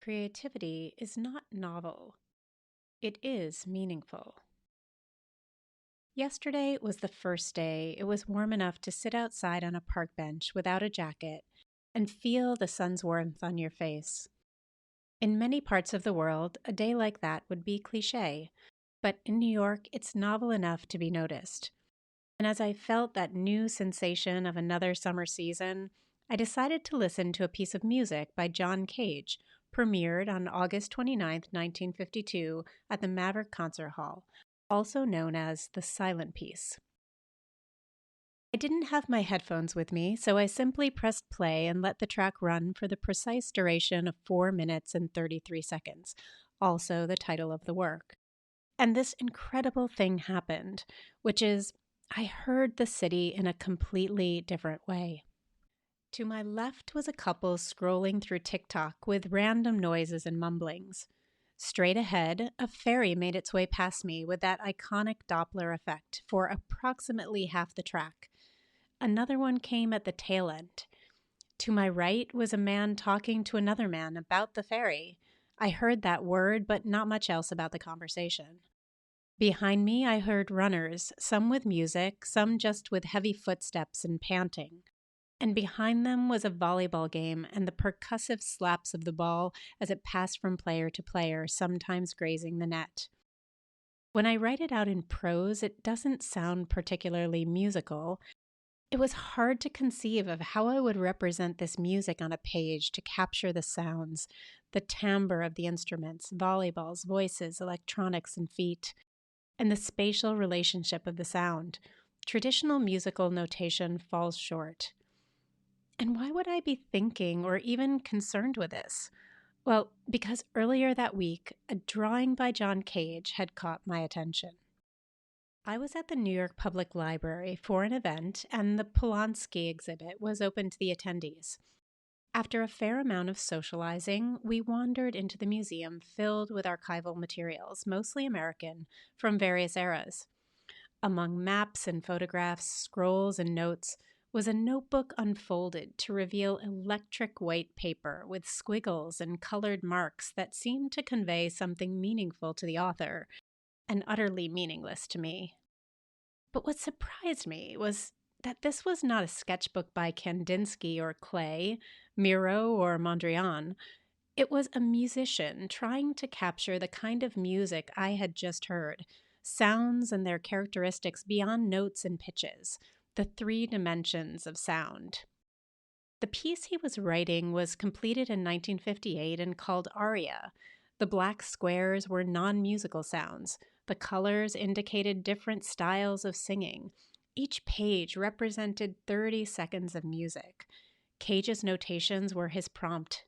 Creativity is not novel, it is meaningful. Yesterday was the first day it was warm enough to sit outside on a park bench without a jacket and feel the sun's warmth on your face. In many parts of the world, a day like that would be cliche, but in New York, it's novel enough to be noticed. And as I felt that new sensation of another summer season, I decided to listen to a piece of music by John Cage, premiered on August 29th, 1952, at the Maverick Concert Hall, also known as the Silent Piece. I didn't have my headphones with me, so I simply pressed play and let the track run for the precise duration of 4 minutes and 33 seconds, also the title of the work. And this incredible thing happened, which is I heard the city in a completely different way. To my left was a couple scrolling through TikTok with random noises and mumblings. Straight ahead, a ferry made its way past me with that iconic Doppler effect for approximately half the track. Another one came at the tail end. To my right was a man talking to another man about the ferry. I heard that word, but not much else about the conversation. Behind me, I heard runners, some with music, some just with heavy footsteps and panting. And behind them was a volleyball game and the percussive slaps of the ball as it passed from player to player, sometimes grazing the net. When I write it out in prose, it doesn't sound particularly musical. It was hard to conceive of how I would represent this music on a page to capture the sounds, the timbre of the instruments, volleyballs, voices, electronics, and feet, and the spatial relationship of the sound. Traditional musical notation falls short. And why would I be thinking or even concerned with this? Well, because earlier that week, a drawing by John Cage had caught my attention. I was at the New York Public Library for an event, and the Polanski exhibit was open to the attendees. After a fair amount of socializing, we wandered into the museum filled with archival materials, mostly American, from various eras. Among maps and photographs, scrolls and notes, was a notebook unfolded to reveal electric white paper with squiggles and colored marks that seemed to convey something meaningful to the author and utterly meaningless to me. But what surprised me was that this was not a sketchbook by Kandinsky or Klee, Miro or Mondrian. It was a musician trying to capture the kind of music I had just heard, sounds and their characteristics beyond notes and pitches, the three dimensions of sound. The piece he was writing was completed in 1958 and called Aria. The black squares were non musical sounds. The colors indicated different styles of singing. Each page represented 30 seconds of music. Cage's notations were his prompt.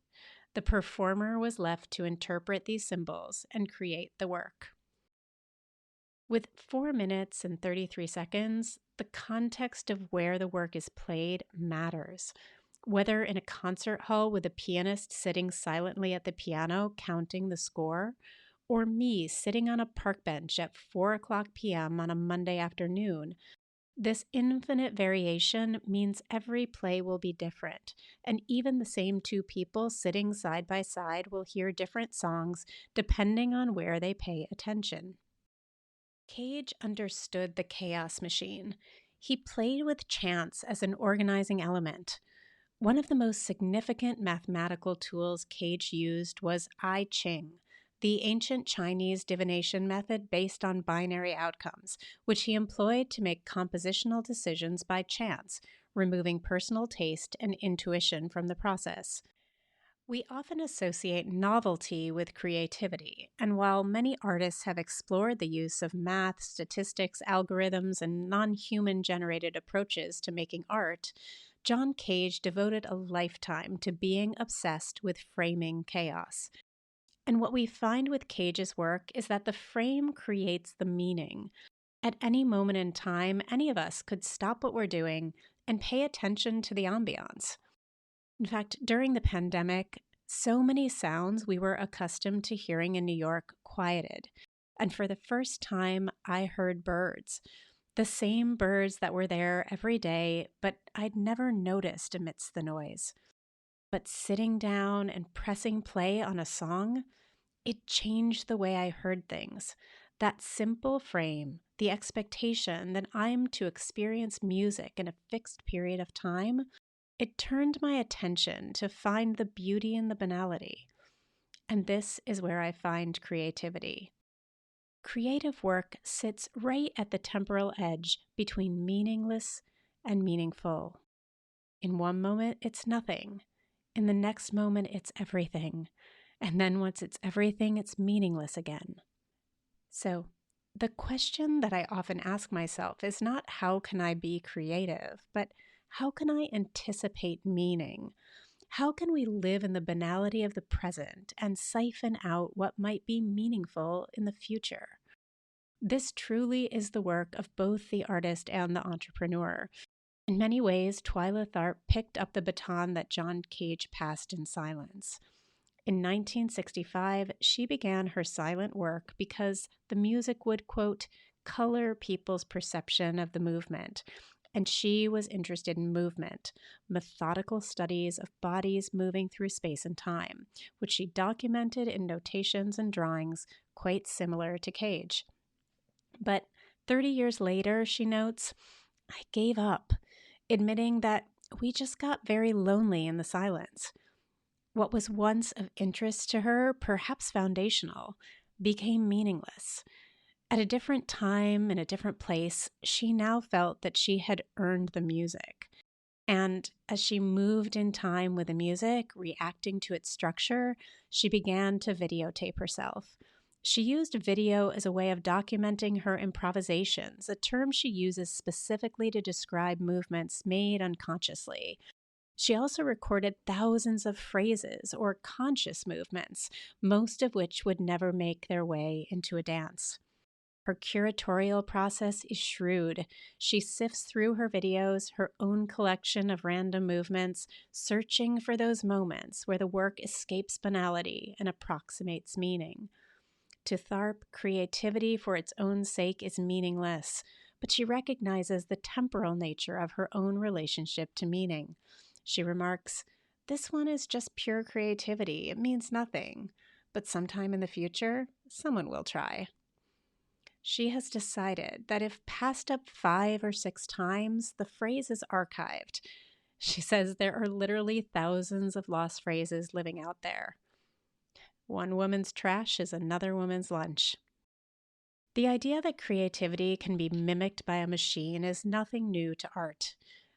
The performer was left to interpret these symbols and create the work. With 4 minutes and 33 seconds, the context of where the work is played matters. Whether in a concert hall with a pianist sitting silently at the piano counting the score, or me sitting on a park bench at 4 p.m. on a Monday afternoon, this infinite variation means every play will be different, and even the same two people sitting side by side will hear different songs depending on where they pay attention. Cage understood the chaos machine. He played with chance as an organizing element. One of the most significant mathematical tools Cage used was I Ching, the ancient Chinese divination method based on binary outcomes, which he employed to make compositional decisions by chance, removing personal taste and intuition from the process. We often associate novelty with creativity, and while many artists have explored the use of math, statistics, algorithms, and non human generated approaches to making art, John Cage devoted a lifetime to being obsessed with framing chaos. And what we find with Cage's work is that the frame creates the meaning. At any moment in time, any of us could stop what we're doing and pay attention to the ambiance. In fact, during the pandemic, so many sounds we were accustomed to hearing in New York quieted. And for the first time, I heard birds. The same birds that were there every day, but I'd never noticed amidst the noise. But sitting down and pressing play on a song, it changed the way I heard things. That simple frame, the expectation that I'm to experience music in a fixed period of time, it turned my attention to find the beauty in the banality. And this is where I find creativity. Creative work sits right at the temporal edge between meaningless and meaningful. In one moment, it's nothing. In the next moment, it's everything. And then once it's everything, it's meaningless again. So, the question that I often ask myself is not how can I be creative, but how can I anticipate meaning? How can we live in the banality of the present and siphon out what might be meaningful in the future? This truly is the work of both the artist and the entrepreneur. In many ways, Twyla Tharp picked up the baton that John Cage passed in silence. In 1965, she began her silent work because the music would, quote, color people's perception of the movement. And she was interested in movement, methodical studies of bodies moving through space and time, which she documented in notations and drawings quite similar to Cage. But 30 years later, she notes, I gave up, admitting that we just got very lonely in the silence. What was once of interest to her, perhaps foundational, became meaningless. At a different time, in a different place, she now felt that she had earned the music. And as she moved in time with the music, reacting to its structure, she began to videotape herself. She used video as a way of documenting her improvisations, a term she uses specifically to describe movements made unconsciously. She also recorded thousands of phrases or conscious movements, most of which would never make their way into a dance. Her curatorial process is shrewd. She sifts through her videos, her own collection of random movements, searching for those moments where the work escapes banality and approximates meaning. To Tharp, creativity for its own sake is meaningless, but she recognizes the temporal nature of her own relationship to meaning. She remarks, "This one is just pure creativity. It means nothing. But sometime in the future, someone will try." She has decided that if passed up 5 or 6 times, the phrase is archived. She says there are literally thousands of lost phrases living out there. One woman's trash is another woman's lunch. The idea that creativity can be mimicked by a machine is nothing new to art.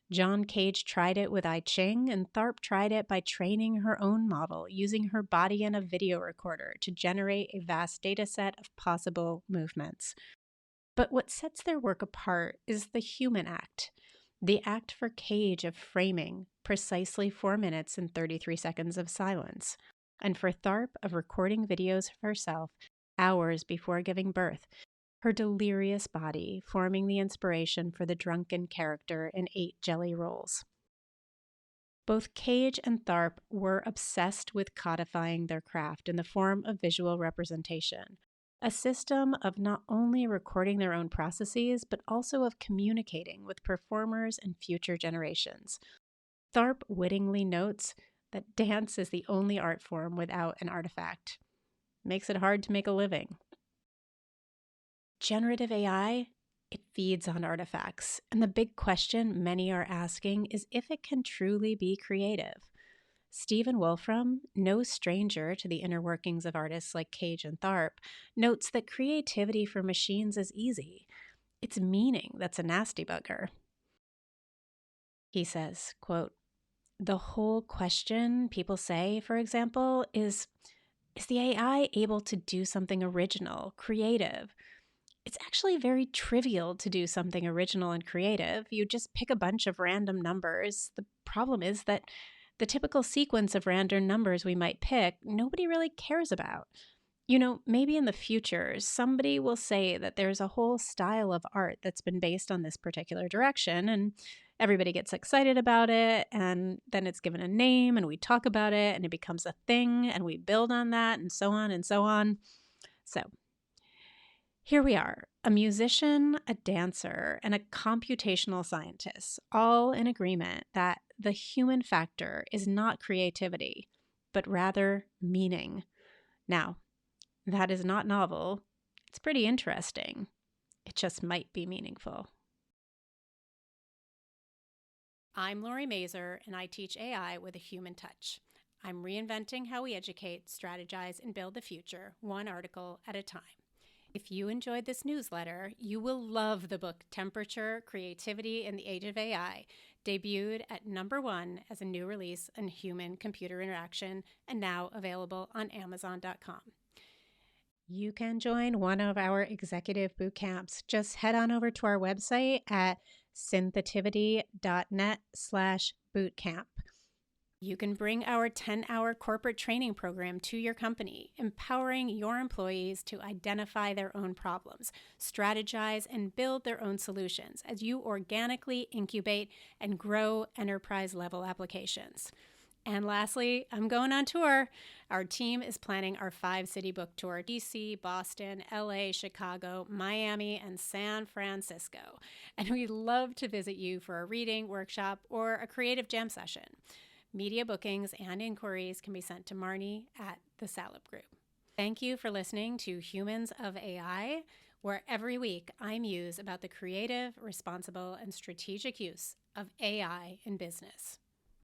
John Cage tried it with I Ching, and Tharp tried it by training her own model, using her body and a video recorder to generate a vast data set of possible movements. But what sets their work apart is the human act, the act for Cage of framing precisely 4 minutes and 33 seconds of silence, and for Tharp of recording videos of herself hours before giving birth, her delirious body forming the inspiration for the drunken character in 8 Jelly Rolls. Both Cage and Tharp were obsessed with codifying their craft in the form of visual representation, a system of not only recording their own processes, but also of communicating with performers and future generations. Tharp wittingly notes that dance is the only art form without an artifact. Makes it hard to make a living. Generative AI, it feeds on artifacts, and the big question many are asking is if it can truly be creative. Stephen Wolfram, no stranger to the inner workings of artists like Cage and Tharp, notes that creativity for machines is easy. It's meaning that's a nasty bugger. He says, quote, "The whole question, people say, for example, is the AI able to do something original, creative? It's actually very trivial to do something original and creative. You just pick a bunch of random numbers. The problem is that the typical sequence of random numbers we might pick, nobody really cares about. You know, maybe in the future, somebody will say that there's a whole style of art that's been based on this particular direction, and everybody gets excited about it, and then it's given a name, and we talk about it, and it becomes a thing, and we build on that, and so on and so on." So here we are, a musician, a dancer, and a computational scientist, all in agreement that the human factor is not creativity, but rather meaning. Now, that is not novel. It's pretty interesting. It just might be meaningful. I'm Lori Mazer, and I teach AI with a human touch. I'm reinventing how we educate, strategize, and build the future, one article at a time. If you enjoyed this newsletter, you will love the book Temperature, Creativity in the Age of AI, debuted at #1 as a new release in human-computer interaction and now available on Amazon.com. You can join one of our executive boot camps. Just head on over to our website at synthetivity.net/bootcamp. You can bring our 10-hour corporate training program to your company, empowering your employees to identify their own problems, strategize, and build their own solutions as you organically incubate and grow enterprise-level applications. And lastly, I'm going on tour. Our team is planning our 5-city book tour: DC, Boston, LA, Chicago, Miami, and San Francisco. And we'd love to visit you for a reading, workshop, or a creative jam session. Media bookings and inquiries can be sent to Marnie at the Salop Group. Thank you for listening to Humans of AI, where every week I muse about the creative, responsible, and strategic use of AI in business.